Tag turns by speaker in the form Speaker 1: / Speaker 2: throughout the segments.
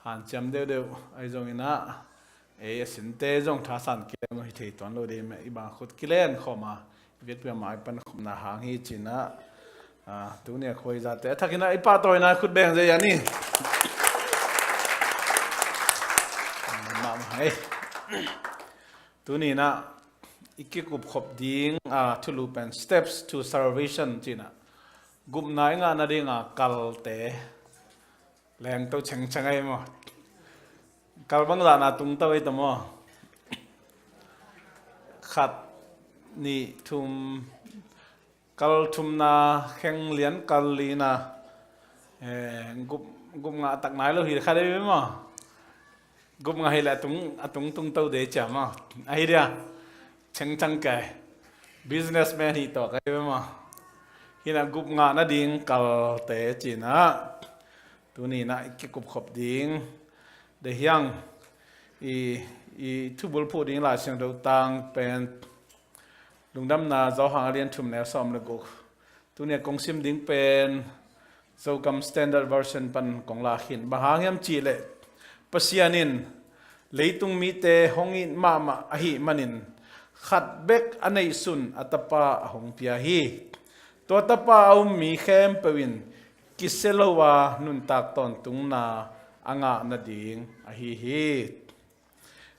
Speaker 1: hàn chấm đều ai giống ina ấy xin tê giống thà sản kia mà thì toàn lô đi mà ibang khut kilen khoma viết về máy pan khom na hàng hi china tu ne khoi ra te thakina ipa toy na khut beng je yani ma hai tu ni na ikikup khop ding thulu pen steps to salvation china gup nai nga na dinga kal te leng to chang changai mo kal bang la na tung tawai tamo khat ni thum kal thum na kheng lian kal li na gup nga tak nai lo hi kha dei mo gup nga hi la tung tau de cha ma ai dia chang chang kai businessman hi to kai mo hina gup nga na ding kal te china tu ni na ikikup khop ding de hiang i thubul phu ding la siang do tang pen lungdam na zo hang alian thum ne som le go tu ne kong sim ding pen so kam standard version pan kong la khin ba hang yam chi le pasianin leitung mi te hongin mama ahi manin khat bek anei sun atapa hong pia hi to tapa mi khem pewin kiselowa nun tak ton tung na anga na ding hi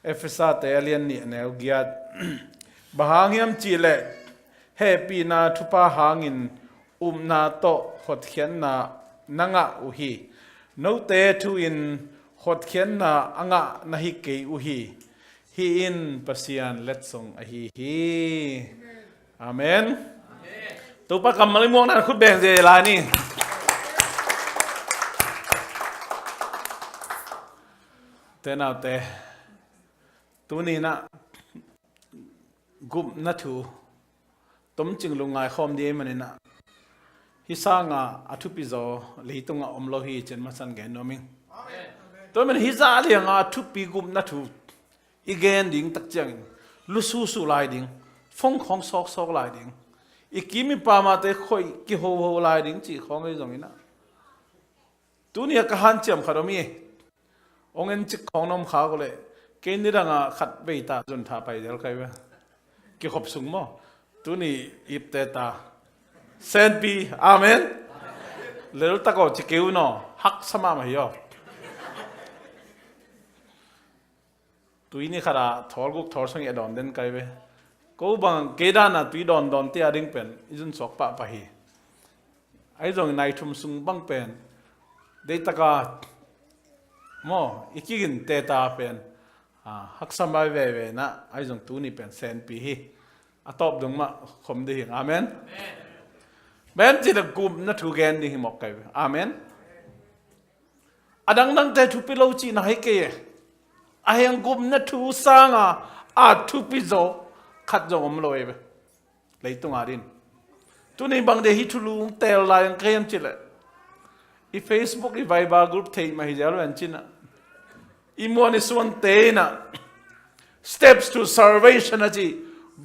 Speaker 1: efesa te alien ni neu giat bahangiam chile happy na thupa hangin na to hot khian na nanga uhi no te thu in hot khian na anga na hi ke uhi hi in pasian let song hi amen tu pa kamal mo na khut beng je la ni te nào te tu ni na gup na thu tom ching lungai khom di manina hi sanga athu pi zo leitunga omlo hi chen ma san ge noming to men hi za li nga thu pi gup na thu igen ding tak chang lu su lai ding phong khong sok lai ding ikimi pa ma te khoi ki ho lai ding chi khong ei zong ina tu ni ka han chem kharomi ông anh chích con nôm khá có lẽ cái này là khát bể ta dồn thả bay được cái vậy cái hộp súng mà tu ni ip tê ta sen pi amen lỡ ta có chỉ kêu nó hắc sama mà hiểu tu ini khara thor guk thor sang edon den cái vậy cố bằng cái đàn là tu đòn tia đinh pen izun sok pa hi ai rồi này thum sung băng pen đây ta có mo ikigin teta pen hak sambai ve na ai jong tu ni pen sen pi hi atop dong ma khom de hing amen ben chi da gum na thu gen di mok kai amen adang dang te thu pi lo chi na hai ke ayang gum na thu sanga thu pi zo khat zo om loi be leitung arin tu ni bang de hi thu lu tel la yang kem chi le i Facebook i Viber group thei ma hi jalo an china imon is one na steps to salvation aji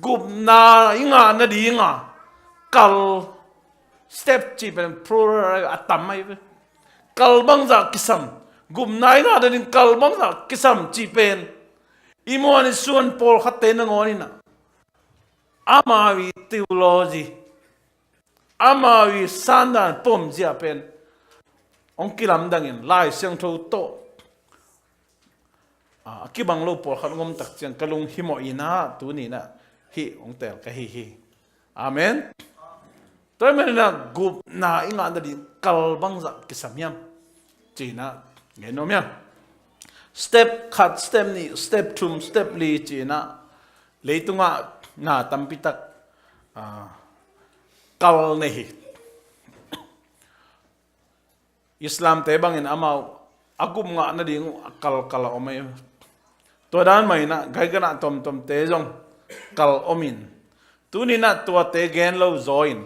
Speaker 1: gup na inga na di inga kal step chi ben pro atam mai kal bang za kisam gup na inga da din kal bang za kisam chi pen imon is one pol khatte na ngoni na amawi theology amawi sandan pom jia pen ông kilam dangin lai siang tho to ki bang lo por khat ngom tak chiang kalung himo ina tu ni na hi ong tel ka hi amen toy men na gup na inga da di kal bang za ki samyam china nge nomyam step khat step ni step thum step li china leitunga na tampitak kal nei Islam te bangin amau agum nga na ding kal omay to dan mai na gai gana tom te jong kal omin tu ni na to te gen lo join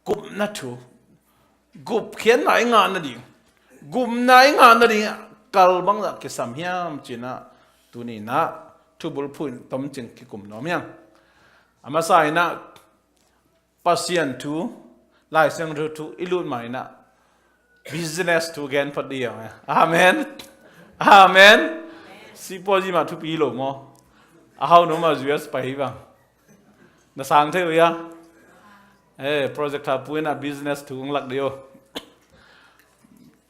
Speaker 1: gup na thu gup khian na nga na ding gum na nga na ding kal bang la ke sam hiam china tu ni na thu bul phun tom ching ki kum nom yang ama sai na pasien thu lai sang thu ilut mai na business to again phật đi à amen amen si po gì mà thu pi lo mo how no mà US phải vâng na sang thế vậy à project ha puina business thu nglạc điều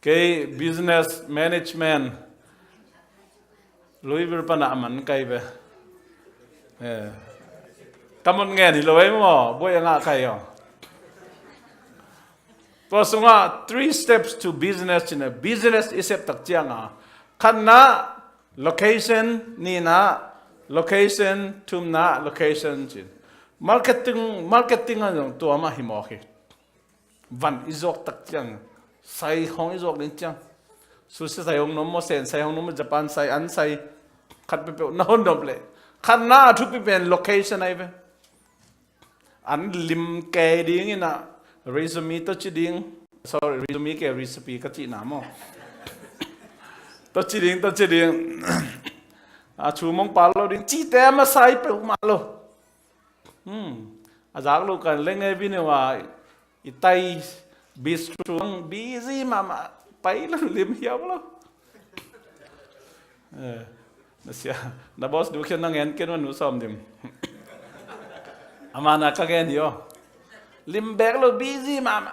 Speaker 1: cái business management lối về pan aman cái về cảm ơn nghe thì lối mà bôi ngã cái à to sunga 3 steps to business in a business isep tak chianga khan na location ni na location tum na location chin marketing ang to ma himo khi van izok tak chiang sai hong izok din chiang su se sai hong nom mo sen sai hong nom Japan sai an sai khat pe na hon dom le khan na thu pe location ai ve an lim ke ding ina resume to chi ding sorry resume ke recipe ka chi na mo to chi ding a chu mong pa lo ding chi te ma sai pe ma lo a jak lo kan leng e bi ne wa itai bistrung busy mama pai lo lim hiao lo na sia na boss du khen nang en ken nu som dim amana ka gen yo lim bag lo busy mama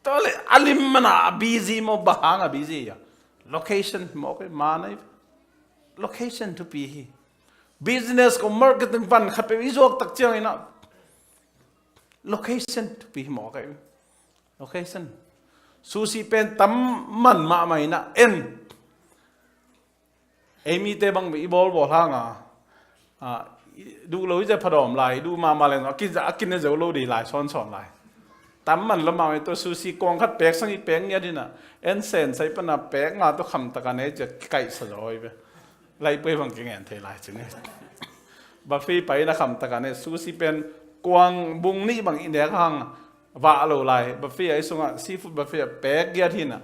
Speaker 1: tole alim mana busy mo bahanga busy ya location mo ke manai location to be hi business ko marketing van khape izok tak chiang ina location to be mo ke location susi pen tam man ma mai na en emi te bang bi bol bol hanga du lốiจะผดมลายดูมาเลยเนาะกินเนี่ยจะโลดีลายซ้อนลายตั้มมันละมาไอ้ตัวซูซีกองคัดแปกสังอีแปกเนี่ยดินะเอ็นเซนใส่ปนาแปกงาตัวคำตะกันเนี่ยจะไก่สลอยไปไล่ไปบางแง่เทลายจึงเนี่ยบัฟฟี่ไปนะคำตะกันเนี่ยซูซีเป็นกวางบุงนี่บางอินเดียข้างว่าโลลายบัฟฟี่ไอ้ส่งซีฟู้ดบัฟฟี่แปกเกียทินะ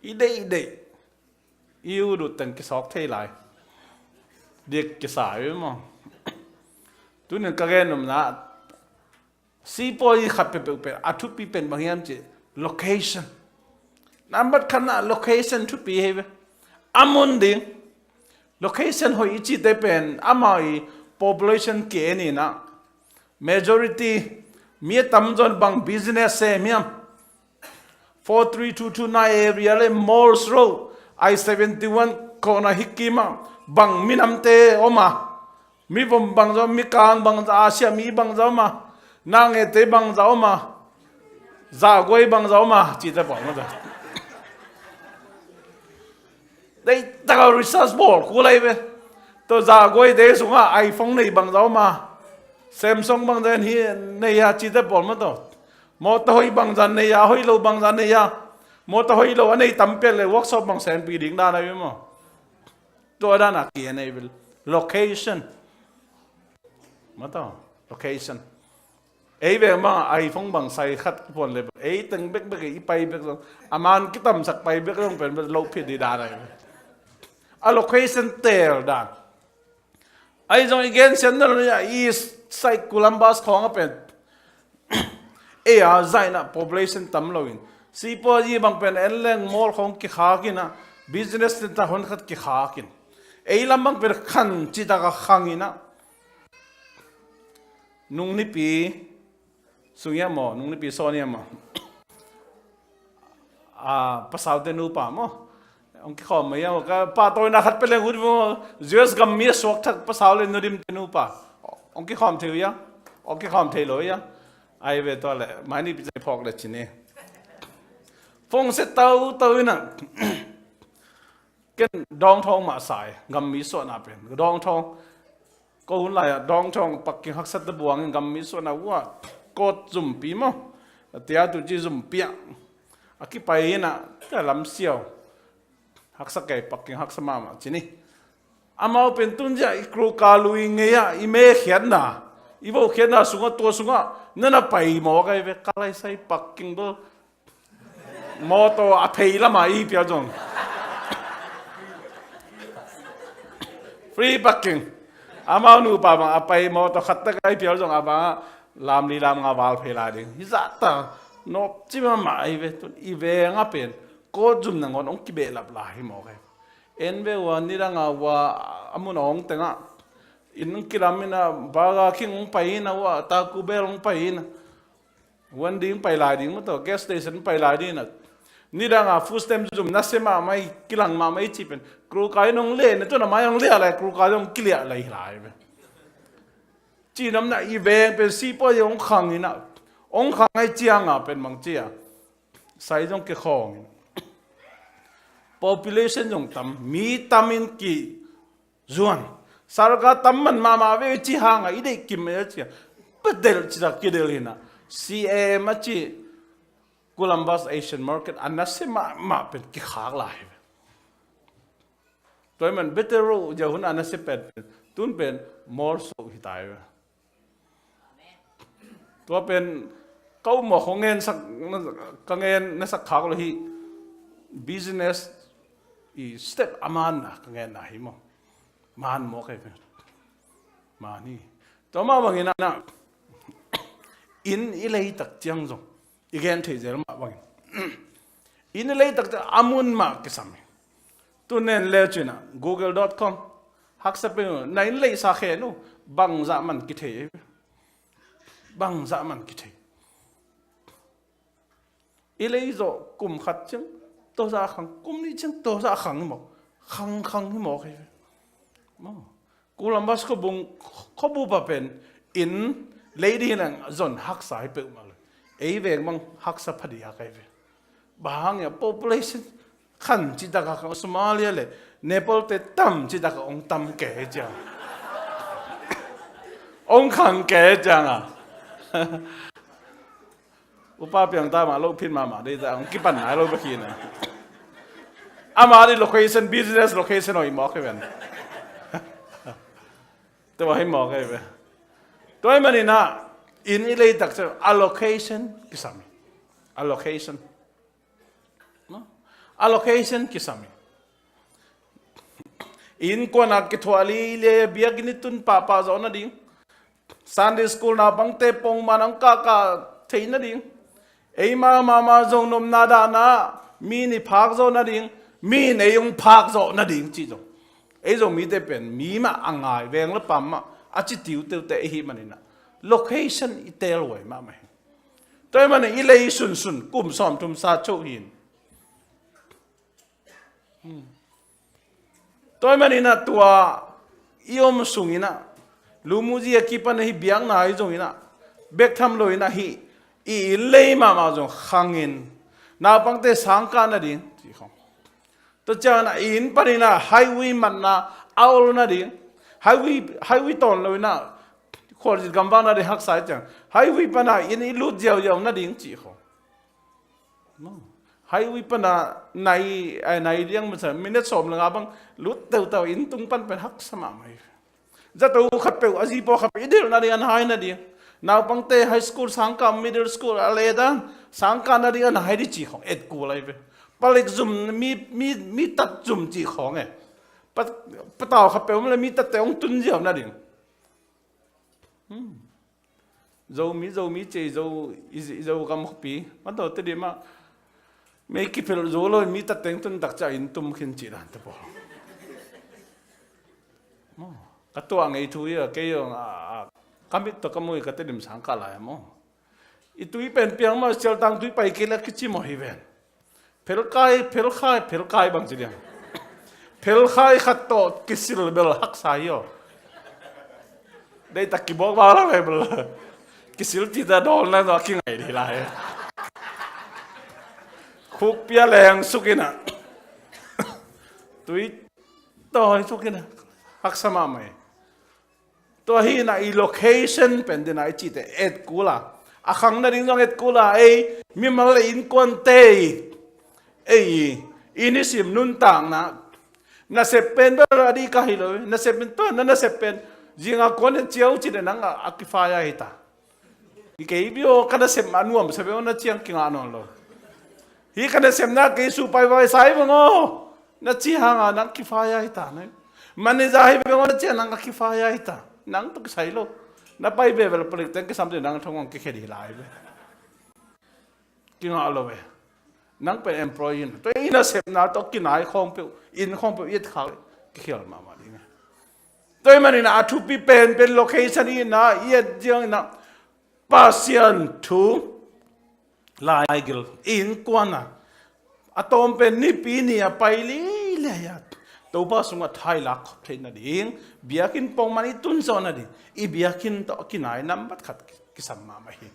Speaker 1: อีเดอิวดูตั้งกิสอกเทลายเด็กกิสายมั้งตัวนึงก็แค่นมนะซีโปยขับไปเป็นอาทุปีเป็นบางอย่างจี location นั่นบัดขณะ location ทุปีเฮ้ยอามุนดิง location หอยจีได้เป็นอามาอี population เกนี่นะ majority มีตั้มจนบาง business เซมีม43229 area เลย Morse Road I-71 โคนาฮิกิมาบางมินัมเตอมามีผมบางเจ้ามีการบางเจ้าอาเซียมีบางเจ้ามานางเอเตบางเจ้ามาซากวยบางเจ้ามาจีจะบอกว่าจะได้ตั้งเอา research board กูอะไรไปตัวซากวยเดสุงะไอโฟนในบางเจ้ามาแซมซุงบางเจ้านี่ในยาจีจะบอกมาตัวมอเตอร์ไซค์บางเจ้าในยาห้อยโลบางเจ้าในยามอเตอร์ไซค์โลอันนี้ตั้มเป็นเลย workshop บางแสนปีดิ่งได้ไหมมั้งตัวด้านนักเรียนใน location mà tao location ấy về mà ai phong bằng sai khát buồnเลยấy từng biết cái bay biết rồi aman cái tầm sạc bay biết không phải lâu phiền đi đà này location there đà ấy rồi again xem nó là east side Columbus không apa ấy giải na population tầm lâu si po gì bằng pen enleng mall không cái khá kia na business ta hôn khát cái khá kia ấy làm bằng pen khăn chỉ ta cái khang na nung ni pi suya mo nung ni pi sonia mo pasal de nu pa mo ông cái khom mày cái pa tôi na khát pe le hút mo Jesus gam mi sok thak pasal le nudim de nu pa ông cái khom thiu ya ông cái khom thei loi ya ai về to le mai ni pi sai phok le chine phong se tau na cái dong thong ma sai gam mi so na pen dong thongก็หุ่นไหลดองช่องปักกิ่งหักสัตว์บวงกำมีส่วนว่าก็จุ่มปีมั้งเตียตุจีจุ่มเปียอากิไปน่ะก็ลำเสียวหักสักไก่ปักกิ่งหักสมาจีนี่อามาเป็นตุนจะอีครูกาลุยเงียอีเมฆเขียนน่ะอีโบเขียนน่ะสุงตัวสุงนั่นน่ะไปหมอไก่เวกอะไรใส่ปักกิ่งตัวหมอตัวอภัยละมาอีเปียจงฟรีปักกิ่งอามาหนูป่าบางไปมอตขัดตะไคร้เพียวจงอาบางลามลีลามงาวาลเพลาดิฮิจัตตานบจิมาหมายเวตุอีเวงอ่ะเป็น ko zum na ngon ong ki be lap la hi mo ke en ve wa ni ranga wa amun ong tenga in kilamina baga king ong pai na wa ta ku be ong pai na wan ding pai lai ding mo to gas station pai lai din na ni ranga full stem zum na se ma mai kilang ma mai chi pen kru kai nong le na to na mai ong le la kru kai ong kilia lai lai be chi nam na i ve pe si po yong khang ni na ong khang ai chiang a pen mang chia sai jong ke khong population jong tam mi tamin ki zuan sarga tamman mama ve chi hanga ide kim me chi bedel chi da kidel hina CM chi Columbus Asian Market anase ma pen ki khak lai toy man better ro ja hun anase pet tun pen more so hitai to pen kau mo khongen sak kangen na sak khak lo hi business i step aman na kangen na hi mo man mo kai mani to ma bangina na in ilai tak chiang zo igen thei zel ma bang in ilai tak amun ma kisam tu nen le china google.com hak sa pe na in lei sa khe no bang za man ki thei bang za man ki thei ilai zo kum khat chang to za khang kum ni chang to za khang mo khang mo kai mo Columbus ko bung ko bu pa pen in lady nang zon hak sai pe ma le ei ve mang hak sa phadi ha kai ve bang ya population khan chi da ka Somalia le Nepal te tam chi da ka ong tam ke ja ong khang ke ja nga upa piang ta ma lo phin ma de ta ong ki pan na lo ba ki na ama di location business location oi mo ke ven to hai mo ke ve toy mani na in ilay tak sa allocation kisami allocation no allocation kisami in ko na kitwali le biagni tun papa zo na ding Sunday school na bangte pong manang ka thei na ding ei mama zo nom na da na mi ni phak zo na ding mi ne yung phak zo na ding chi zo ei zo mi te pen mi ma angai veng la pam ma achi tiu te hi manina location itel way ma mai toy man ilei sun kum som tum sa chou hin toy man ina tua iom sungina lumuji akipan hi biang na ai jong ina bek tham lo ina hi i lei ma jong khangin na pangte sangka na ding chi khong to cha na in panina highway man na aul na ding highway ton lo ina khol ji gambang na de hak sai chang highway pana in i lut jiao na ding chi kho no highway pana nai riang ma sa minute som la bang lut teu in tung pan pen hak sama mai za to khat pe aji po khat idil na rian hai na di naw pangte high school sangka middle school aleda sangka na rian hai di chi kho et ku lai ve palik zum mi tat zum chi kho nge pataw khat pe ma mi tat te ong tun jiao na ding dâu mi chơi dâu gam hộp pi bắt đầu tới điểm mà mấy cái phèo dâu rồi mi tắt tiếng tuần đặc chạy in tum khen chỉ đàn tập bộ cái tua ngày thui à cái cam ít tao cam mui cái tới điểm sáng cả lại mà ít thui pen piang mà sel tang thui pai cái là cái chi mà hi ven phèo khai bằng gì vậy phèo khai khát to cái sil bel hắc sai yo đây ta kí bóc vào lại bờ cái xíu chỉ ta đòn lên rồi cái ngày đi lại khúc bia leng sukina tui tôi sukina hak sama mai tôi hi na i location pen na chi te et kula a khang na ding jong et kula ei mi mal in kon te ei inisim nun tang na se pen ba di ka hi lo na se pen to na se pen jinga kon chiao chi de nang akifaya hita cái bio kada sem anuam sabe ona chiang kinga non lo hi kada sem na ke su pai vai sai ngo na chi hanga nang kifaya hita ne mane ja hi be ona chiang nang kifaya hita nang to sai lo na pai be vel plik ten ke samde nang thong ke khedi lai be kinga lo be นังเป็น employee ตัวอินเสพนาตัวกินไหนของเปอินของเปอีดขาวเขียวมาดิไงตัวมันนี่นะทุบเป็น location นี่นะเอียดยังนะ passion to ลายกิลอินกวนนะอะตอมเป็นนี่ปีนี่ไปเลยตัวบ้าสุงไทยลักเพลนนั่นเองเบียกินปองมันอีตุนโซนนั่นเองอีเบียกินตัวกินไหนน้ำบัดขัดกิสัมมาไม่เห็น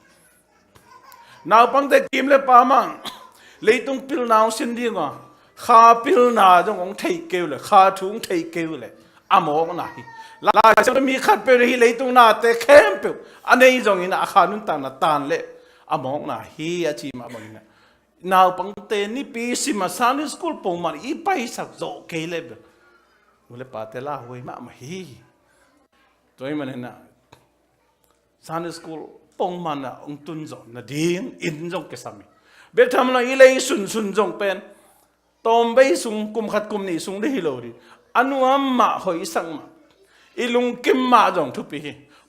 Speaker 1: นาวปังแต่กิมเลยปามังเลยต้องพิลนาวสินดีกว่าข้าพิลนาจงองไทยเกลเลยข้าถุงไทยเกลเลยอามองไหนลายจะมีขัดไปเลยเลยต้องนาแต่เข้มเปล่าอันนี้จงอินะข้านุ่นตานาตานเลยอามองไหนฮีอาชีมาบังนะนาวปังแต่นี่ปีสิมาสานสกูลปงมันอีไปสักโจเกลเลยเลยปาเตล่าหวยมาไม่ฮีตัวนี้มันนะสานสกูลปงมันนะองตุนจงนะดิ้งอินจงเกสามีเบลทำอะไรเลยสุนจงเป็นตอมไปสุงกุมขัดกุมนี่สุงได้ฮิโลดีอนุอัมมาหอยสังมาอีลุงกิมมาจงทุบปี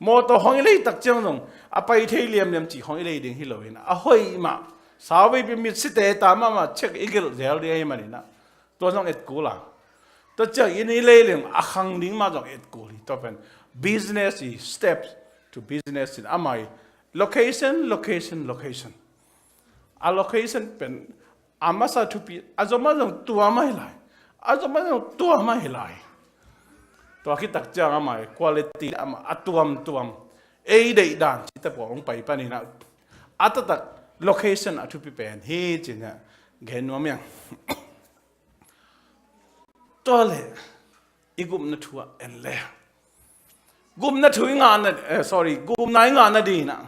Speaker 1: โมโตหอยเลยตักจังจงอไปเที่ยวเลียมจีหอยเลยดิ้งฮิโลดีนะหอยมาสาวไปเป็นมิตรสิเตตามมาเช็คอีกเดี๋ยวเรียกมันนี่นะตัวจงเอ็ดกูล่ะตัวเจ้าอินเลยเรื่องอาคังดิ้งมาจงเอ็ดกูลีตัวเป็น business steps to business อาไม่ location allocation เป็นอามาซาทุปีอาจจะมาจากตัวไม่ไหลอาจจะมาจากตัวไม่ไหลตัวคิดตักจ้างอาไม่ quality อามาตัวเอเดย์ด่านที่แต่บอกลงไปปะนี่นะอาตัก location อาทุปีเป็นเฮจิเนี่ยเห็นว่ามั้ยตัวเลยอีกุมนัทัวเอ็นเลยกุมนัทัวงานน่ะsorry กุมนายงานน่ะดีนะ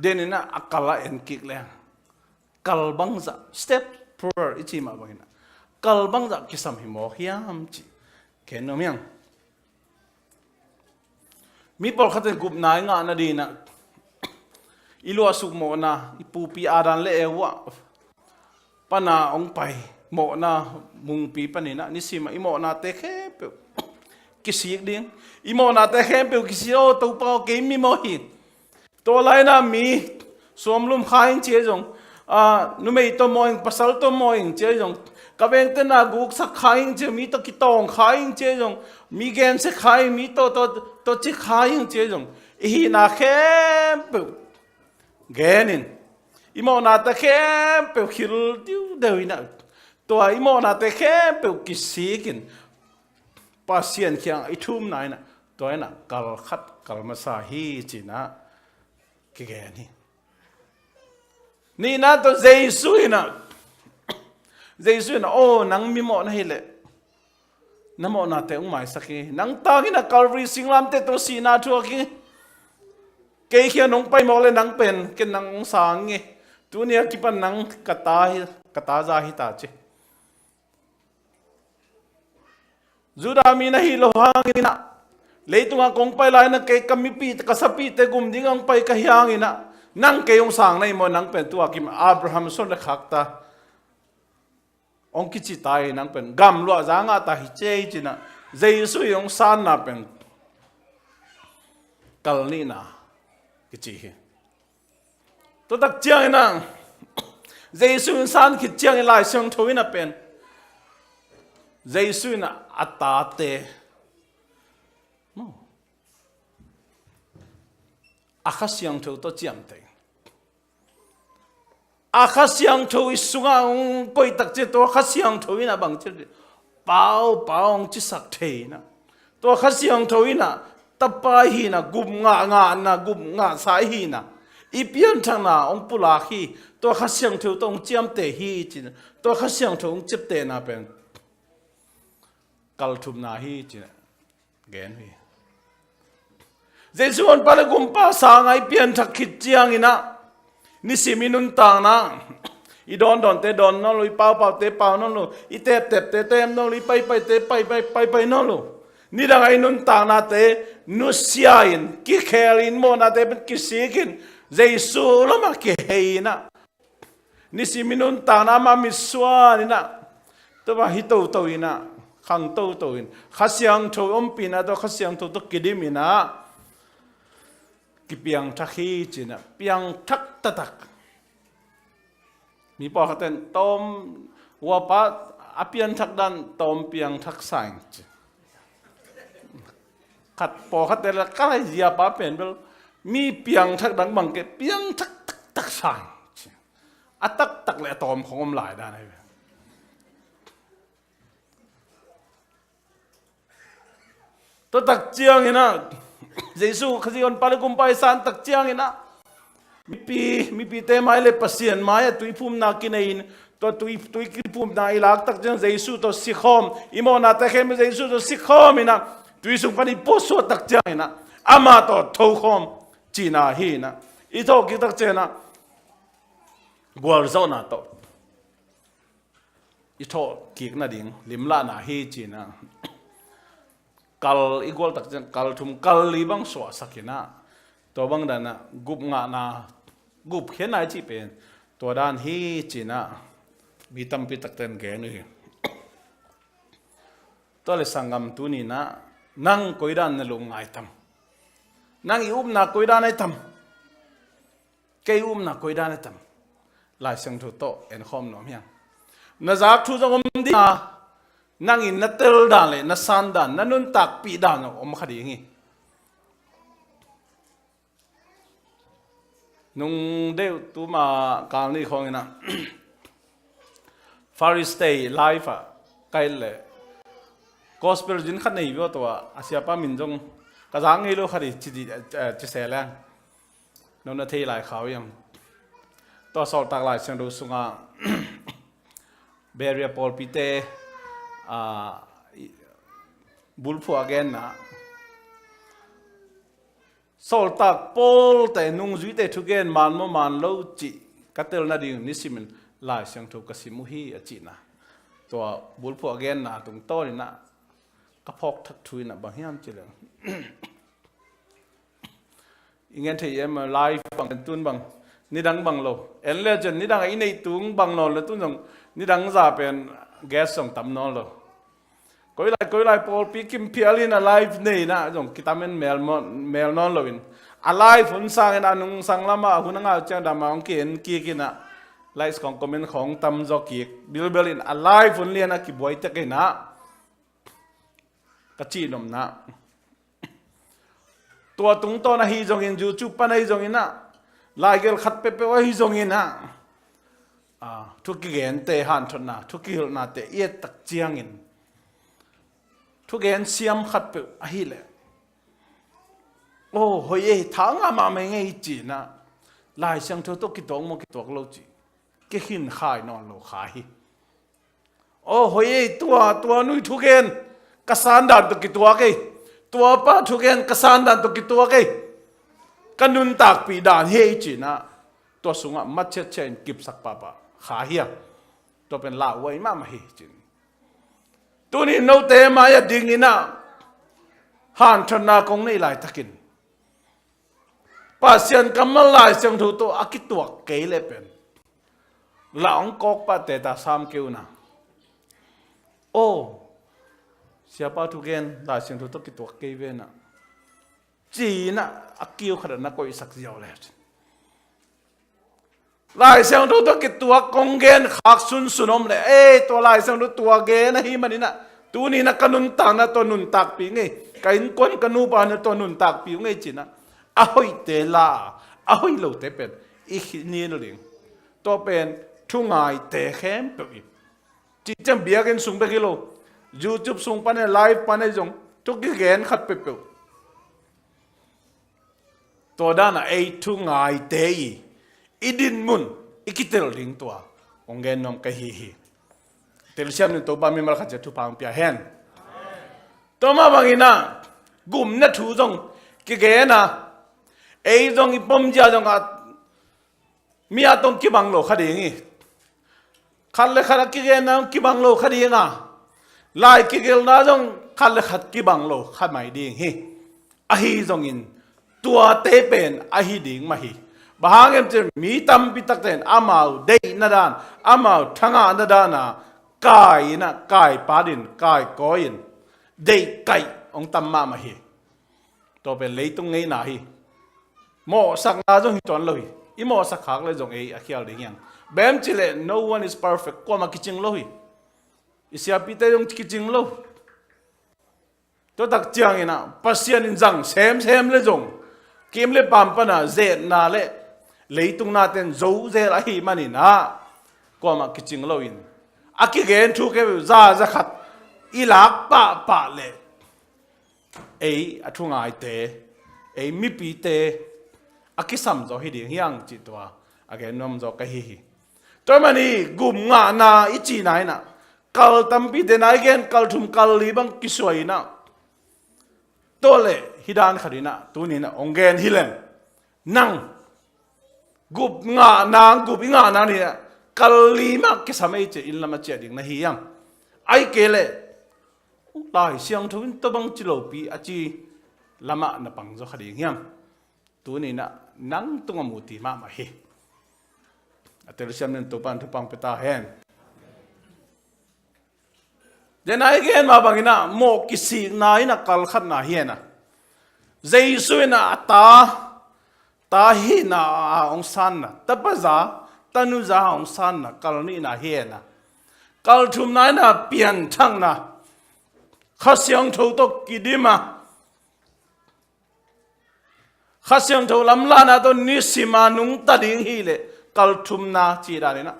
Speaker 1: เดนินะอักละเอ็นกิกเลยกัลบังจะ step prayer อิจิมาบังนะกัลบังจะกิสามหิมอฮิยามจิเห็นมั้ยมีปอลขัดกุมนายงานน่ะดีนะอีลัวสุกโมนะอีปูปีอาดันเลวะปนาองไปโมนะมุงปีปนินะนิสิมาอีโมนะเตเคเปกิสิกดิ้งอีโมนะเตเคเปกิสิโอตัวเปาเกมมีโมหิตัวไรนะมีสวมลุมขายเจจงนุ่มตัวมอยปัสสาวะตัวมอยเจจงกับเองเต้นอากุกสักขายเจมีตัวกิตองขายเจจงมีเกนเสขายมีตัวจิขายเจจงอีน่าเข้มเปเกนินอีโมนาตะเข้มเปคิลดิวเดวินะตัวอีโมนาตะเข้มเปกิสิกินปัสเซียนเคียงไอทุ่มไหนนะตัวนั้นกัลขัดกัลมาซาฮีจินะเกนี่นะตัวเจสุยนะโอ้นังมีโมนะเฮเลน้ำโมนาเตอุมาสักทีนังตากินะกัลรีสิงลามเตตัวสีนาทัวกีเกี่ยนงไปมองเลยนังเป็นเกี่ยนังสางเงตัวเนี้ยกิปันนังกตาจาฮิตาเจจูดามีนะฮิโลฮังอินะเลยตัวงกงไปไลน์นะเกี่ยกัมมิปีกษัตริย์เตกุมดิ้งไปกะฮิยังอินะนังเกี่ยงสางในโมนังเป็นตัวกิมอับราฮัมส่วนเล็กขักตาองคิจิตายนังเป็นกัมลัวจางอาตาฮิเจจินะเจสุยองซานนาเป็นกัลนีนากิจิตัวตักเจียงนั่งเจสุยซานกิเจียงไล่เสียงทวินะเป็นเจสุยนะอัตตาเตอาคาเสียงทวตัวเจียมเตอาคาเสียงทวิสุงางปอยตักเจตัวอาคาเสียงทวินะบางทีเป่าจิสักเทนะตัวอาคาเสียงทวินะตะปายหินะกุมงานะกุมงาสายหินะอีเปียนทางน่ะองปุลาฮีตัวข้าเสียงเทวต้องเจียมเตฮีจินตัวข้าเสียงเทวองจิบเตน่ะเป็นกัลทุมนาฮีจินเกนฮีเจสุอันปาเลกุมป้าสางไอเปียนทักขิดเจียงอินะนิสิมินุนตางนะอีดอนเตดอนนั่นลุยเป่าเตเป่านั่นลุอีเตเตนั่นลุยไปเตไปนั่นลุนี่ดังไอนุนตางนาเตนุสยาอินกิเคลินโมนาเตเป็นกิสิกินเจสุลมาเกยนะนิสิมินุนตางนามามิสวานินะตัวฮิโตอินะขังโตอินข้าเสียงโทอมปีนะตัวข้าเสียงโทตัวกิดิมินะกิเปียงทักฮีจินะเปียงทักตะตัก มีปอขัดเต้นต้มวัวป้าอเปียนทักดันต้มเปียงทักสังขัดปอขัดเต้นละก็เลยเสียป้าเป็นเบลมีเปียงทักดังบังเกเปียงทักสังอัตตักเลยต้มของอมหลายด้านไหนตัวตักเจียงเห็นนะเยซูขจิคนปาลกุมไปสานตักเจียงเห็นนะมีปีเตไม้เลยปัสเซียนไม้ตุยพุ่มนากินเองตัวตุยกินพุ่มนาอิลักตักเจียงเยซูตัวสิขอมอิโมนาตะเข้มเยซูตัวสิขอมเห็นนะตุยสุปนิโพสวตักเจียงเห็นนะอามาตัวทูขอมจีน่าฮีนะอีโตกิตักเจียงนะกัวร์โซนาโตอีโตกิกนาดิ่งลิมลานาฮีจีนะkal igol tak jan kal thum kal li bang so sakina to bang dana gup nga na gup khenai chi pen to dan hi china mi tam pi tak ten ge nu to le sangam tu ni na nang koidan na lu ngai tam nang i na koidan ai tam ke na koidan ai tam lai sang thu to en khom nom yang na zak thu jong di na nang in na tel dan le na san dan na nun tak pi dan om khadi ngi nung de tu ma kal ni khong na Faris day life a kai le gospel jin khat nei bo to asia pa min jong ka jang ngi lo khadi chi se la no na thei lai khaw yam to sol tak lai sang do sunga beria pol pite bulfu again na sol tak pol te nung zui te thugen man mo man lo chi katel na ding nisimin lai sang thu kasimu hi achi na to bulfu again na tung to ni na ka phok thak thui na ba hiam chi le ingen thei em live bang tun bang ni dang bang lo en legend ni dang ai nei tung bang no le tun jong ni dang za pen gas song tam no lo koi lai pol pi kim pialin a live nei na jong kitamen mel non lovin a live hun sang en anung sang lama hunanga chang da ma ong ki na likes kong comment khong tam zo ki bil in a live hun lian a ki boy te ke na ka chi nom na tua tung to na hi jong in youtube pa na hi jong in na lai gel khat pe wa hi jong in na thuki gen te han thon na thuki hol na te ye tak chiang in thu gen siam khat pe a hi le o hoi e thang ama me ngai chi na lai sang tho to ki tong mo ki tok lo chi ke hin khai non lo khai o hoi e tua nui thu gen kasan dan to ki tua ke tua pa thu gen kasan dan to ki tua ke kanun tak pi dan he chi na to sunga mat che chen kip sak pa kha hiam to pen la wai ma hi chin tu ni no te ma ya ding ina han thana kong nei lai takin pasian kamal lai sang thu to akituak ke le pen la ong kok pa te ta sam keu na o siapa tu gen lai sang thu to kituak ke ve na chi na akiu khada na koi sak jiao le lai sang thu to kituak kong gen khak sunom le to lai sang thu tua ge na hi manina tu ni na kanun ta na to nun tak pi nge kain kon kanu pa na to nun tak pi nge china ahoi te la ahoi lo te pen I ni no ling to pen thu ngai te khem pe chi cham bia gen sung be kilo youtube sung pa ne live pa ne jong to ki gen khat pe pe to da na thu ngai te idin mun ikitel ling to ong gen nom ka hi tel siam ni to ba mi mal kha che thu pang pia hen to ma bangina gum na thu jong ki ge na jong I pom ja jong a mi a tong ki bang lo kha de ngi khal le khara ki ge na ki bang lo kha de nga lai ki gel na jong khal le khat ki bang lo kha mai ding hi a hi jong in tua te pen a hi ding ma hi bahang em che mi tam pi tak ten amau dei na dan amau thanga na dan na kai padin kai koin dei kai ong tam ma ma hi to pen leitung ngei na hi mo sak na jong ton loi I mo sak khak le jong a khial ding yang เบมจิเล no one is perfect ก็มาคิดจริงเลยอิสยาปีเตยงคิดจริงเลยตัวตักเจียงอินะปัสยานินจังเซมเลยจงเกมเล่ปั๊มปนะเจน่าเล่เลยตุงนาเต็นโจเจอะไรมันนี่นะก็มาคิดจริงเลยอินอากิเกนทุกเกวิจ้าจะขัดอีหลักปะเล่เออทุ่งไอเตเอมิปีเตอากิสัมจอฮิดีเฮียงจิตตัวอาเกนนมจอกะฮิตัวมันนี่กุมงานาอิจีนายนะกัลตัมปีเดนายเกนกัลทุมกัลลีบังกิสวยนะตัวเล่ฮิดานขัดินะตัวนี้นะองเกนฮิเลนนั่งกุบงานางกุบงานานี่นะกัลลีมักกิสมัยเจอินละมาเจดิงนะฮิยังไอเกเล่ตายเสียงทุนตัวบังจิโลปีอาจีละมานะปังจอขัดิยังตัวนี้นะนั่งตุงมุติมาเฮอัตราเสียงนั้นตัวปันทุปังเปตาเฮนเดนายเกนมาบังอินะโมกิสินายนะกัลขัดนาเฮียนะเจสุนะตาฮีนะองสันนะตะปะจาตานุจาองสันนะกัลนี่นะเฮียนะกัลทุมนายนะเปลี่ยนทั้งนะข้าเสียงทูตกิดิมาข้าเสียงทูลำลานะตัวนิสิมานุงตัดิงฮีเลกัลทุมนาจีดานี่นะ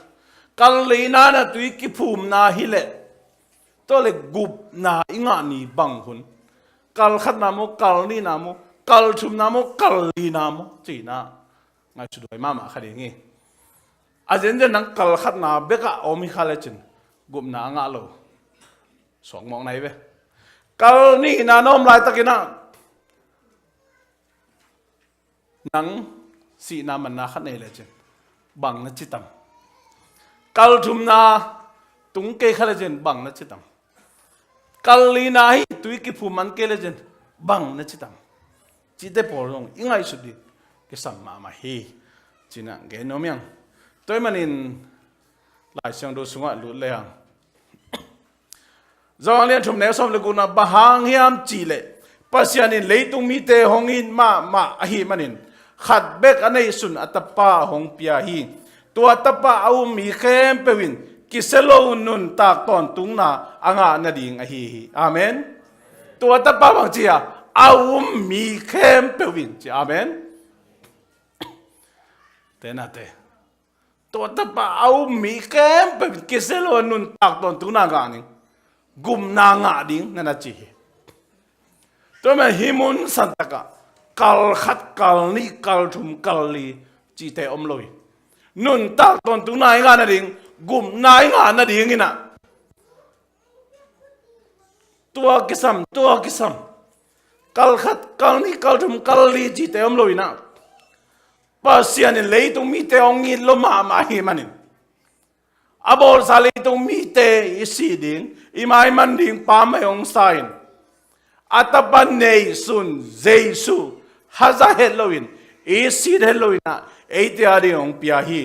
Speaker 1: กัลลีนานะตุยกิภูมินาฮีเลตัวเล็กกุบนาอิงานีบังหุนกัลขัดนาโมกัลนี่นาโมกัลชุมนาโมกัลลีนาโมจีน่าไงชุดไว้มาขัดอย่างงี้อาจารย์จะนั่งกัลขัดนาเบกะอมิคาเลจินกุบนางาโลสองมองไหนเว้กัลนี่นาโนมลายตะกินะนังสีนามันนาขัดในเลจินบังนัจิตัมกัลชุมนาตุงเกคาเลจินบังนัจิตัมกัลลีนาฮีตุยกิภูมันเกเลจินบังนัจิตัมจิตเตปอลงยังไงสุดดิกิสัมมาฮีจีน่ะเกนอมยังตัวมันอินหลายเสียงดูสงวนลุเลยอ่ะจองเลียนทุ่มเนสอมเลกุนะบะฮังเฮียมจีเลปัสยานินเลยตุงมีเตหงอินมาฮีมันอินขัดเบกอันนี้สุนอัตปาหงเปียฮีตัวอัตปาเอามีเข้มเปวินกิเซโลนุนตากตอนตุงนาอ่างนาดิงอฮีอาเมนตัวอัตปาบางจีอะเอามีเข้มเปวินจีอาเมนเตน่าเตตัวอัตปาเอามีเข้มเปวินกิเซโลนุนตากตอนตุงนากานิกุมนางาดิงนั่นจีตัวมันฮิมุนสันตะกะกัลขัดกัลนี่กัลทุมกัลลีจีเตอมลอยนุนตากตอนตุงนายงานาดิงกุมนายงานนาดีงี้นะตัวกิสัมกัลขัดกัลนี่กัลทุมกัลลีจีเตอมลอยนะปัสยานิเลยตรงมีเตองงี้ลมาฮีมันนี่อบอลซาเลยตรงมีเตอิสีดิงอิมายมันดิงปามายองไซน์อัตบันเนยสุนเจสุฮัซาเฮโลวินอิสีเฮโลวินนะเอติอาริองพิอาฮี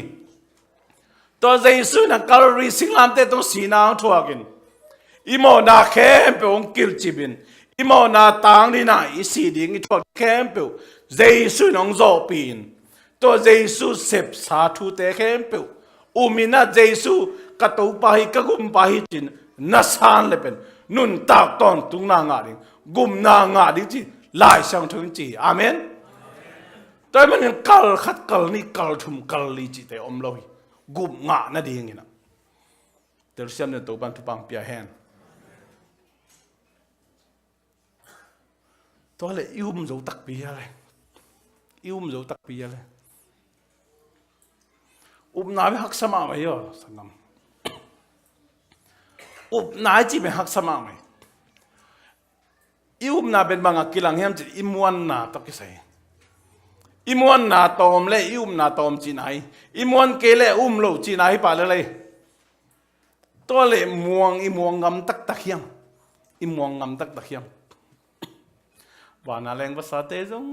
Speaker 1: ตัวเจสุนักการรีสิงลามเตตรงสีนางทัวกินอิโมนาเข้มเปองกิลจิบินอิโมนาตังนี่นะอิสีดิงอิทัวเข้มเปอเจสุนองโจปีนตัวเจสุเสพสาธุเตเข้มเปออุมินาเจสุกตูปาฮิกกุมปาฮิจินนัสานเลเป็นนุนตากตอนตุงนางาดิงกุมนางาดิงจีลายช่างถึงจีอาเมนแต่มันยังกัลขัดกัลนี่กัลทุมกัลลีจีเตอมลอยกุมงานาดีงี้นะเดี๋ยวเชื่อมเนี่ยตัวบันทุปังเปียแฮนตัวเลยยุ่มโจตักปีอะไรยุ่มโจตักปีอะไรอุบนายไปหักสมาไหมย่อสังกัมอุบนายจีไปหักสมาไหมยุ่มนาเป็นบางกิลังเฮียมจีอิมวันนาตักกี่ใส่อิมวันนาตอมเล่ยุ่มนาตอมจีนายอิมวันเกเล่โลจีนายป่าเลยตัวเล่ม่วงอิม่วงงำตักเฮียมอิม่วงงำตักเฮียมวานาแรงภาษาเตจง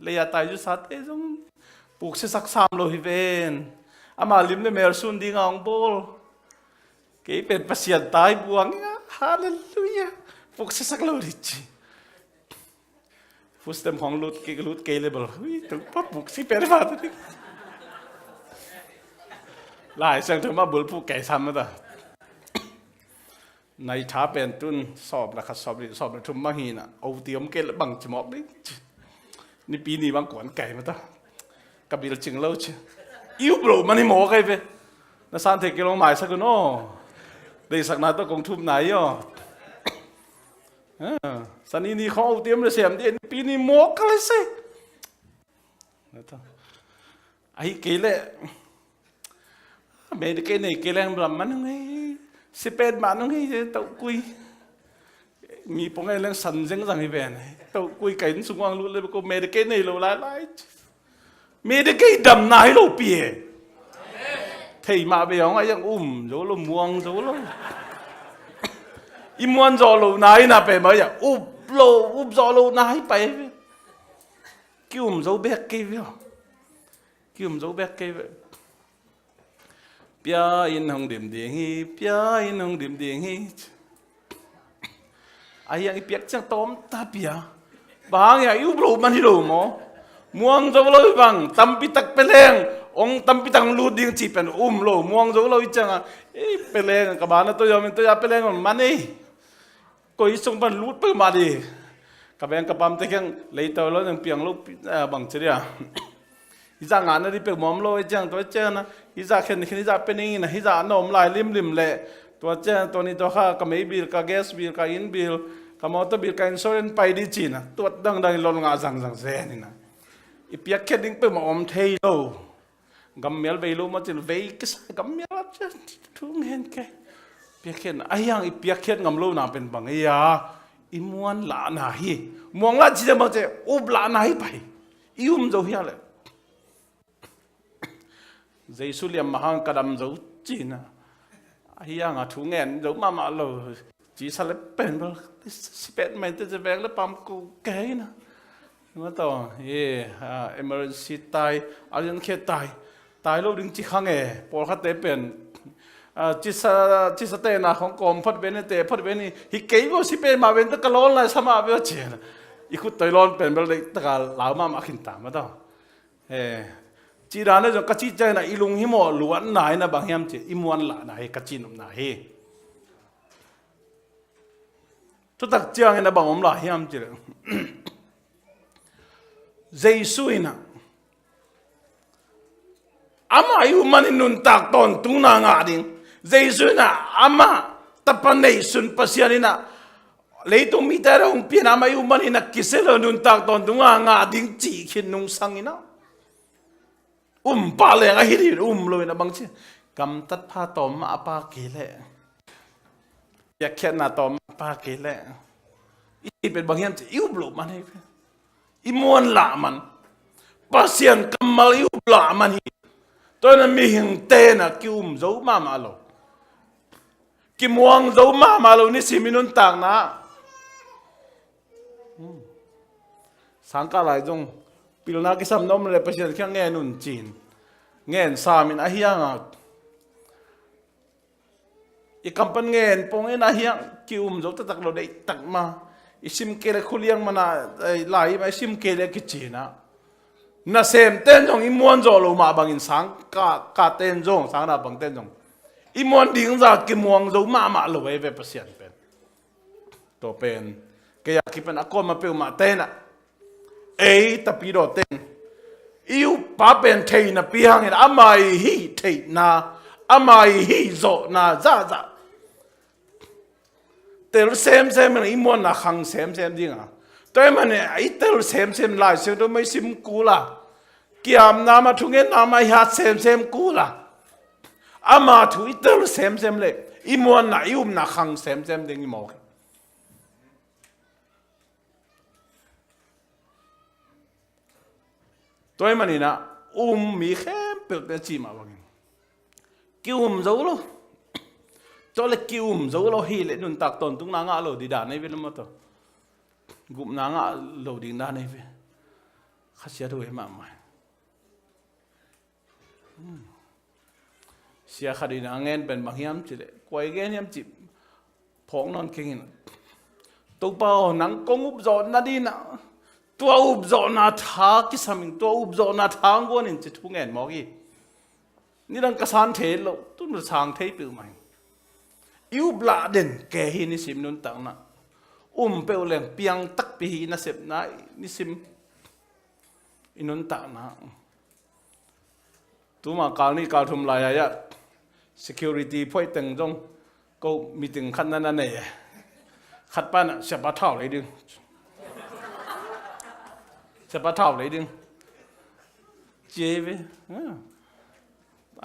Speaker 1: เลยตายจุสาเตจงปลูกเสสักสามโลหิเวนอามาลิมเนี่ยเมลซุนดีงองโบลเกี่เป็นภาษาตายบวงฮาเลลูยาปลูกเสสักโลหิจีฟุตเต็มของลุดเกลเลยบอลถึงปั๊บปลูกสิเป็นฟ้าตัวนี้ ลายเสียงถึงมาบุญผู้แก่ทำมาต่อในท้าเป็นตุนสอบละครับสอบละทุ่มมาหีน่ะเอาเตรียมเกล็ดบังจมอกนี่ปีนี้บางกวนไก่มาต่อกับบิลจิงเล่าเชื่ออิวโปรมันให้หมอใครไปน่าสันเทกิโลหมายสักโน่ได้สักนาตัวกงทุ่มไหนย่อสันนี้เขาเอาเตรียมเลยเสียมเดียนปีนี้หมอกันเลยสิไอ้เกล้เมดิเกนี่เกล้งบลัมมันไงสิเป็นมันไงเต่ากุยมีปงไงเรื่องสันเจงสังให้เป็นเต่ากุยไก่สุกวางรู้เลยก็เมดิเกนี่เราไล่เมดิเกดำนายเราเปียที่มาไปยังไงยังโจโลม่วงโจโลอิมวันโจโลนายน่ะไปมาอย่างโจโลนายไปคิวมโจเบกเกวิคิวมโจเบกเกวิเปียอินหงดิมเดียงฮีเปียอินหงดิมเดียงฮีไอ้ยังเปียกจังต้มตาเปียบางอย่างอิวโบมันฮิโรมอม่วงโจโลบังตั้มปิตักเปลงองตั้มปิตังลูดิ้งจีเป็นโลม่วงโจโลอีจังอ่ะเปลงกับบ้านตัวยามันตัวยาเปลงมันนี่ก็อีส่งบันลูดไปมาดิกับแบงกับปั๊มตะเกียงเลยตัวเรายังเปียงลูกบังเชียฮิจางานนั่นที่เป็นหมอมโลอีจังตัวเจ้านะฮิจาเข็นฮิจาเป็นอย่างนี้นะฮิจานอมลายริมเละตัวเจ้าตัวนี้ตัวข้ากับไม่บิลกับแก๊สบิลกับอินบิลกับมอเตอร์บิลกับอินชูรันไปดีจีนะตัวดังลงงาสังเซนี่นะอีเปียกแค่ดิ้งไปหมอมเทโลกัมเมลไปโลมาจิลเวกิสกัมเมลจะทุ่งเห็นแค่เปียกแค่ไอ้ยังอีเปียกแค่กัมโลน่าเป็นบางอย่างอิมวนลานาฮีมองละจีจะมาเจอุบลานาฮีไปอิมโจเฮียเลยเจสุเลียมมหังกระดมโจจีน่ะไอ้ยังอ่ะทุ่งเงินโจมาโลจีสลับเป็นบ่สิเป็นไม่ได้จะแบงแล้วปั๊มกูแก่นะมาต่อemergency ตายอะไรนั่นแค่ตายโลดึงจีขังพอเขาเตะเป็นจิสเตนะของกรมพัดเวนเตพัดเวนี่ฮิเกย์ว่าสิเป็นมาเวนตะกะล้อนเลยสมาเวเจนอีกุตอยล้อนเป็นแบบเลยตะกะลาวมาขินตามมาต่อจีรานะจงกะจิใจนะอีลุงฮิโมล้วนไหนนะบางยามเจอิมวนละไหนกะจินมไหนทุกตักเจียงนะบางอมละยามเจเจสุยนะอามาอยู่มันนุนตักตอนตุงนางาดิงเจสุนะอามาตะปันในสุนปัสยานินะเลยตุมิตารงเปียนามาอยู่มันนักกิเซลนุนตักตอนตุงนางาดิงจีขินนุงสังอินะปาเลงไอ้ที่เลยนะบางทีกำตัดผ้าตอมมาปาเกลอยากแค่นาตอมปาเกลอีเป็นบางอย่างจะอิวบลูมันให้อิมวนละมันปัสยันกำมาอิวบละมันฮีตัวนั้นมีหิงเตนะกิวมโจมาโลกิมวงโจมาโลนี่สิมินุนต่างนะสังกัดอะไรจงปิลนากิสามน้องเลยปัสยันแค่เงินนุนจีนเงินสามินอาฮิยังอีกำปั้นเงินปงเงินอาฮิยังกิวมโจตักเราได้ตักมาอิสิมเกลคุเลียงมันไหลมาอิสิมเกลกิจีนะน่าเซมเต้นจงอิมวนโจลูมาบังอินสังกาเต้นจงสังนาบังเต้นจงอิมวนดิ่งจากกิมวงโจมาโลเอเวปเสียนเป็นตัวเป็นแกอยากคิดเป็นอากรมาเปิลมาเต้นอ่ะตะปีโดเต้นอิวป้าเป็นเทนะปีหังเห็นอามาฮีเทนะอามาฮีโจนะจ้าเตลเซมมันอิมวนนะขังเซมจริงอ่ะแต่มันเนี่ยไอเตลเซมไล่เสียตัวไม่ซิมกูล่ะกี่ยามนามาทุกเงินนามาหาเซมกูล่ะอามาทุกเตลเซมเลยอิมวนนะอิมนะขังเซมจริงอิมอกตัวมันนี่นะมีแค่เปิดเป็นจีมาบ้างกิวโจโลตัวเล็กกิวโจโลฮีเล่นุนตักตอนตุงนางาโลดีดานในเวลามาตัวกุมนางาโลดีดานในเวลข้าเสียด้วยมาไหมเสียคดีนางเงินเป็นบางยามจีเล่กวยเงินยามจีพองนอนเก่งตัวเปล่านังกงอุบจอนนาดีนะตัวอุบจอนาทากิสามิงตัวอุบจอนาทางกวนอินจิทุงเงินมอกี นี่ดังกระสานเทลเราตุ้นสางเทปิวไหมอิวบลาเด่นแกหินิสิมนุนตังนะเปลวแรงเปียงตักปีหินะเสพนะนิสิมอินุนตังนะตัวมาการนี้การทุมลายอะ security พ่อยตึงจงก็มีตึงขั้นนั้นนี่ขัดป้านะเสียบเท่าเลยดึงเสียบเท่าเลยดึงเจ๊ไป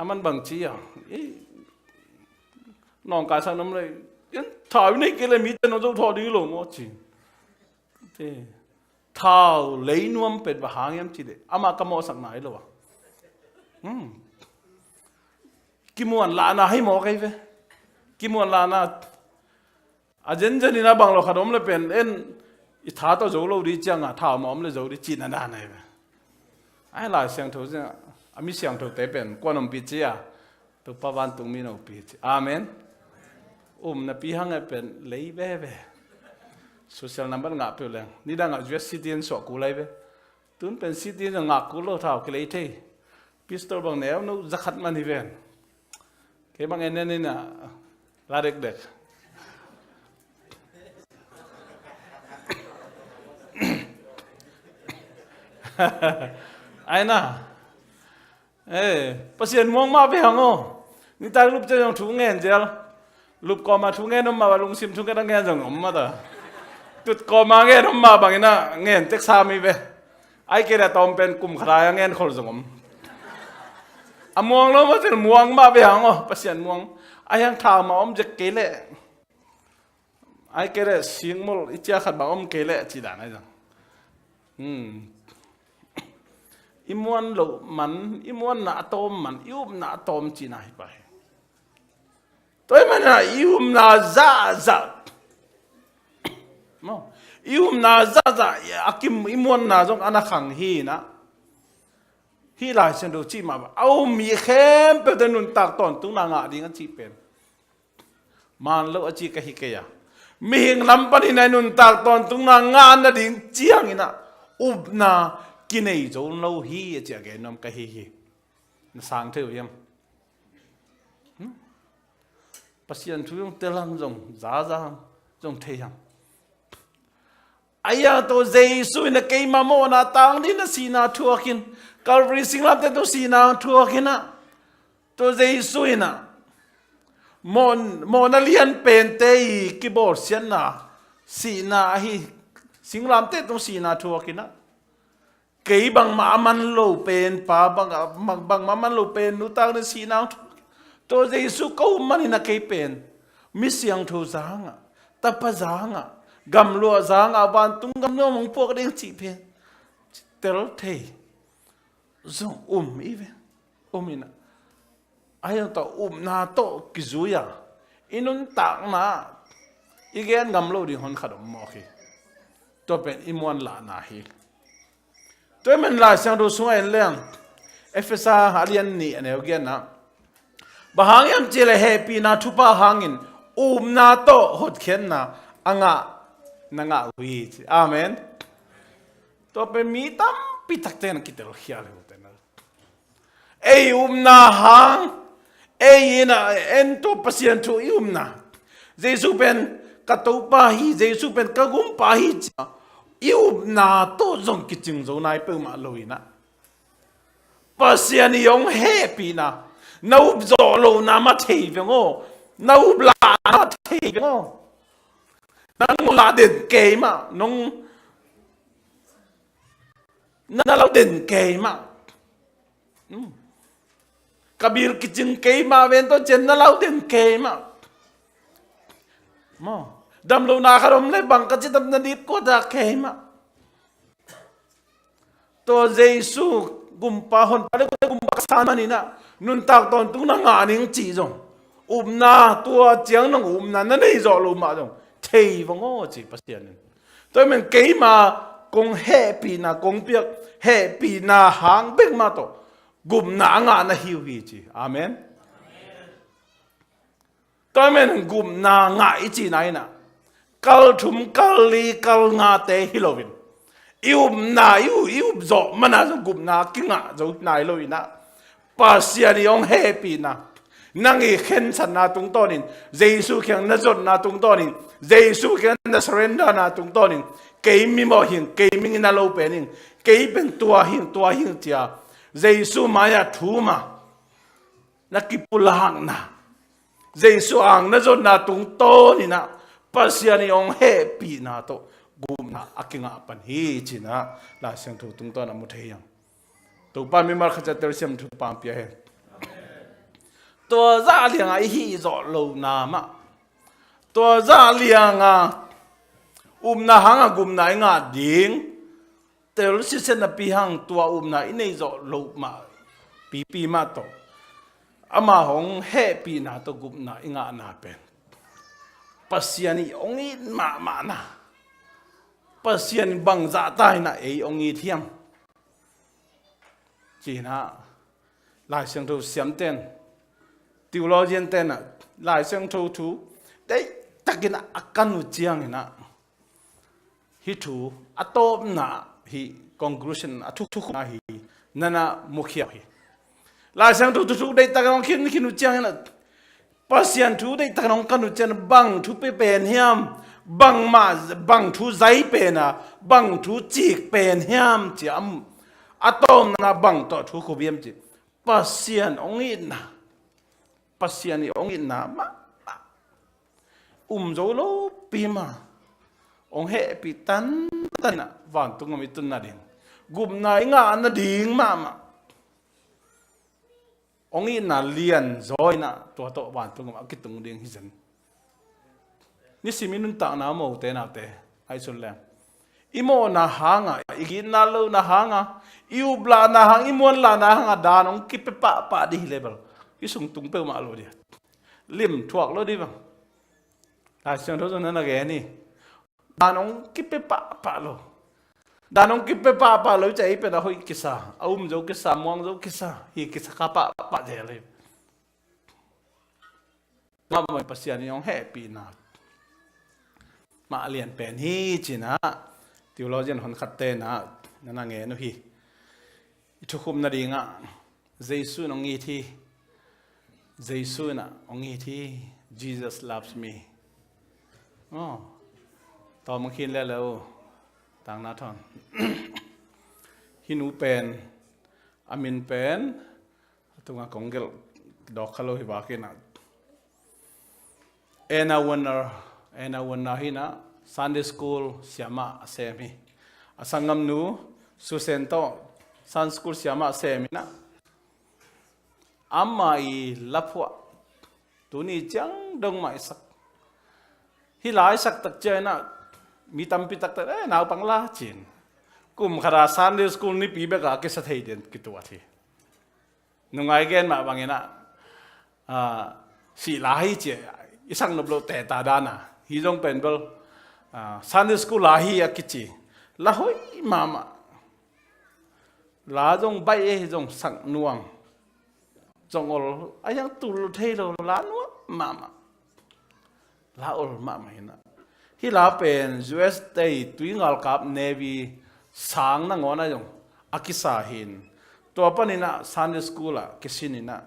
Speaker 1: มันบางทีอ่ะน้องกายสังน้ำเลยยันถ่ายนี่กิเลมีแต่น้องเจ้าทอดีหลงมั้งจริงเจ้ท่าเลยนวมเป็ดบะหางยังจีเดอามากระโมสักไหนหรอวะกิมวนลานาให้หมอไงเว้ยกิมวนลานาอาจารย์จะนี่นะบางเราขนมเลยเป็นอีท่าตัวโจเราดีจังอ่ะท่าหมอมเลยโจดีจีนนั่นไหนเว้ยไอ้หลายเสียงถูกเนี่ยมีเสียงถูกแต่เป็นกวนอมพิจิอ่ะตัวป้าวันตุงมีนอมพิจิอาเมนนะพี่ฮังเป็นเลยเว้ยsocial number งับไปเลยนี่ดังอาจจะ citizen สกุลเลยเว้ยตุนเป็น citizen งับกุลเราท่ากันเลยที่พิสตอลบางแนวนู้จะขัดมันที่เว้ยแค่บางเอ็นนี่นะลาเด็กไอ้น่ะประเสียนมองมาไปหางนี่ตายรูปจะยังถูกเงินเจลรูปก่อมาถูกเงินน้ำมาลุงซิมถูกเงินตั้งเงินจังอมมาต่อจุดก่อมาเงินน้ำมาบางน่ะเงินเท็กซ่ามีไปไอ้เกดตอมเป็นกลุ่มขายเงินคนจังอมม่วงแล้วมันจะม่วงมาไปหางประเสียนม่วงไอ้ยังถามมาอมจะเกลี่ยไอ้เกลี่ยเสียงมลอีเจ้าขัดบ่อมเกลี่ยจีด่าไหนจังอิมวนโลมันอิมวนนาโตมมันอิวมนาโตมจีน่าไปตัวมันน่ะอิวมนาซาซามั้งอิวมนาซาซาอากิมอิมวนนาจงอนาคังฮีนะฮีหลายเส้นดูจีมาเอามีเข้มเป็นถนนตากตอนตุ้งนางาดีกันจีเป็นมันเลิกจีกะฮิเกียมีหิงลำปนินในนุนตากตอนตุ้งนางานน่ะดิ่งเจียงอินะอุบนากินไอ้โจนเราฮีเจ้าแกน้ำกะฮีนั่นสังเทวยังปัศยันทุยงเตลังจงจ้าจงเทียงไอ้ยาตัวเจสุยนักเกย์มาโมนาตังนี่น่ะสีนาทัวกินกาลรีสิงลับแต่ตัวสีนาทัวกินนะตัวเจสุยนะมนาเลียนเป็นเตยกิบอร์เซียนนะสีนาฮีสิงลับแต่ตัวสีนาทัวกินนะเกี่ยบางมามันโลเป็นป้าบางมามันโลเป็นนุตังนี่สีนาตัวเจสุก็มันนี่นักเกย์เป็นมิเสียงทูจางอ่ะตาปะจางอ่ะกำลัวจางอ่ะวันตุ้งกำลัวมงพวกเด็กจีเป็นเตลเทจงอีเวอินะไอ้ยังต่อนาโตกิจุยาอินุนตักนะอีเกนกำลัวดิฮอนขัดมอคีตัวเป็นอิมวันลานาฮีตัวมันลาเสียงดูสวยเลี้ยงเอฟเอสอาฮาริยันนี่เนี่ยเกนนะบางอย่างเจเลเฮปีนาทุปะหางินนาโตหดเข็นนะอ่างะนังะวิจอาเมนตัวเป็นมีตั้มปิตักเตนกิเตลขี้อะไรหัวเตนนาหางนะตัวปัศยันทุนาเจสุเป็นกระตุปะฮีเจสุเป็นกระกุมปะฮีจ้านาโตจงกิจิงโจนายเปิ่มมาลุยนะปัศยันยงเฮปีนะนาอุบโจโลนามาเทียงโอนาอุบลามาเทียงโอนั่งลาเด่นเกย์มาน้องนั่นเราเด่นเกย์มากบีร์กิจเกย์มาเว้นตัวเจนนั่นเราเด่นเกย์มาดำลูนาคารมเลยบังกัจจิตดำนิดก็จะเกย์มาตัวเจสุกุมปะฮอนปะเลกุกุมปะสามันี่นะนุนตากตอนตุ้งนางานิงจีจงนาตัวเจียงนงนานั่นนี่จอลูมาจงเทียงโง่จีปัศยันตัวมันเกย์มากงเฮปีนากงเปียกเฮปีนาหางเบ่งมาโตกุมนางานะฮิวฮีจีอาเมนตัวมันกุมนางาอิจีไหนนะกัลทุมกัลลีกัลงาเตฮิโลวินอิวจอมันนะกุมนากิงะจงนายโลวินะป pasiani ong happy na nangi khen san na tung tonin Jesu kyang na zon na tung tonin Jesu kyang na surrender na tung tonin kei mi mo hin kei mi na lo pening kei ben tua hin tia Jesu maya thuma na kipulahang na Jesu ang na zon na tung tonin na pasiani ong happy na to gum na akinga pan hi china la sang thu tung ton amu thei yang to pa mi mar khacha ter sem thu pam pia he to za liang ai hi zo lo na ma to za liang na hanga gum na nga ding tel si sen na pi hang tua na inei zo lo ma pi ma to ama hong happy na to gum na inga na pen pasiani ongi ma na pasian bang za tai na ei ongi thiam chỉ na lại sang thu xiêm tên theologian tên na lại sang thu thu đấy tất cái na akan ujiang na hi thu atom na hi conclusion athuk na hi nana mukhya hi lại sang thu thu đấy tất cái kin ujiang na pasian thu đấy tất cái kan ujiang bang thu pe pen hiam bang thu zai pe na bang thu chik pen hiam chiam atom na bang to thu ko biam chi pasian ongin na ma zo lo pima ong he pi tan na van tung mi tun na din gum na nga na ding ma ongin na lian zoi na to van tung ma ki tung ding hi zen ni siminun ta na mo te na te ai sul lang imo na hanga igin na lo na hanga iu bla na hang imon la na hanga danong ki pe pa di level isung tung pe ma lo dia lim thuak lo di bang ta sang tho na na ge ni danong ki pe pa lo danong ki pe pa lo chai pe na hoi kisa zo kisa mong zo kisa hi kisa ka pa je le ma mai pasian yong happy na ma lian pen hi china theologian hon khatte na nge no hi ithukum na ringa Jesu nong ngi thi Jesu na ongi thi Jesus loves me to ma khin le lo tang na thon hinu pen amin pen tunga kongel dok khalo hi ba ke na ena winner hina Sunday school siama semi asangam nu susento Sunday school siama semi na amai lapwa tuni chang dong mai sak hilai sak tak che na mi tam pi tak naw pangla chin kum khara Sunday school ni pi beka ke sa thei den ki tu athi nungai gen ma bangena si lai che isang noblo te ta dana hi jong pen bel Sunday school la hi akichi la hoi mama la jong bai e jong sang nuang jong ol ayang tul thei lo la nu mama la ol mama hina hi la pen US day twingal kap navy sang na ngona jong akisa hin to panina Sunday school a kisinina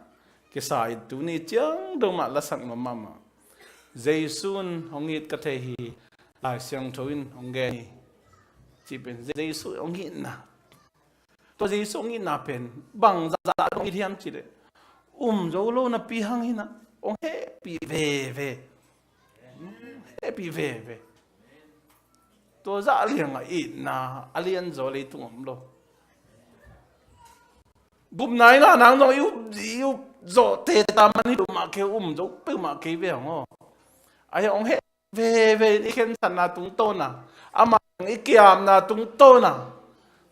Speaker 1: kisa I tu ni chang dong ma la sang no mama Jaisun hongit ka the hi a siang thoin hongge ni chi pen Jaisu hongit na to Jaisu hongit na pen bang za ong thiam chi le zo lo na pi hang hina ong happy ve happy ve to za liang a I na alien zo le tu om lo bum nai na nang no yu zo te ta mani du ma ke zo pe ma ke ve ngo ai ong ve ni ken san na tung to na ama ngi kiam na tung to na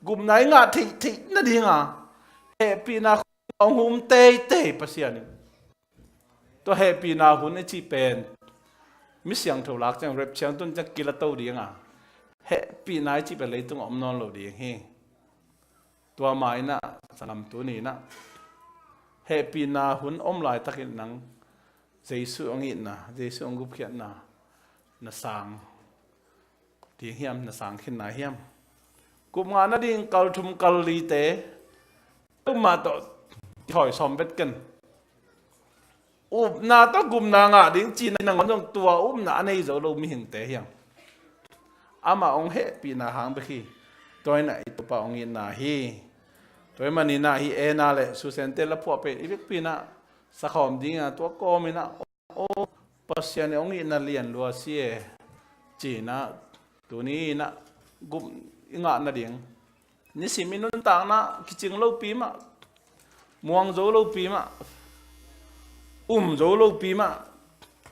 Speaker 1: gum nai nga thi na di nga happy na ong hum te pasiani to happy na hun chi pen mi siang tho lak chang rep chang tun chak kila to di nga happy na chi pe le tung om non lo di hi tua mai na salam tu ni na happy na hun om lai takin nang Jesu ong in na Jesu ong gup khian na sang ti hiam na sang khin na hiam kum nga na ding kal thum kal li te ma to ถอยสอมเป็ดกันอุบนาต้องกุมนางอ่ะดิ้งจีนนางต้องตัวอุบนาในโจเรามีหิงเตะยังอามาองเฮปีนาหางไปขี้ตัวไหนตัวป่าองยินนาฮีตัวมันนี่นาฮีเอนาเลยสุเซนเตละพวกเป็นอีกปีน่ะสักหอมดิ้งอ่ะตัวโกมินะโอ้ปัสยานี่องยินนาเลียนลัวเสียจีน่ะตัวนี้นะกุมอิงอ่ะนาดิ้งนี่สิมินุนต่างนะคิดจริงเราปีมาม่วงโจเราปีมาโจเราปีมา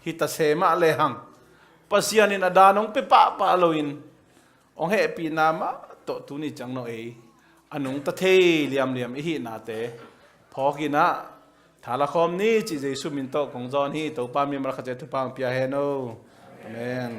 Speaker 1: ฮิตาเซมาเลยหังปัสยานี่นาดานองเปปะปะโลอินองเฮปีนามาโตตุนี่จังโนเออันนงตะเทเลียมอีหินาเตพอกินะถ้าละคอมนี้จิเจสุมินโตของจอนฮีโตปามีมรักเจตุปังเปียเฮโนอาเมน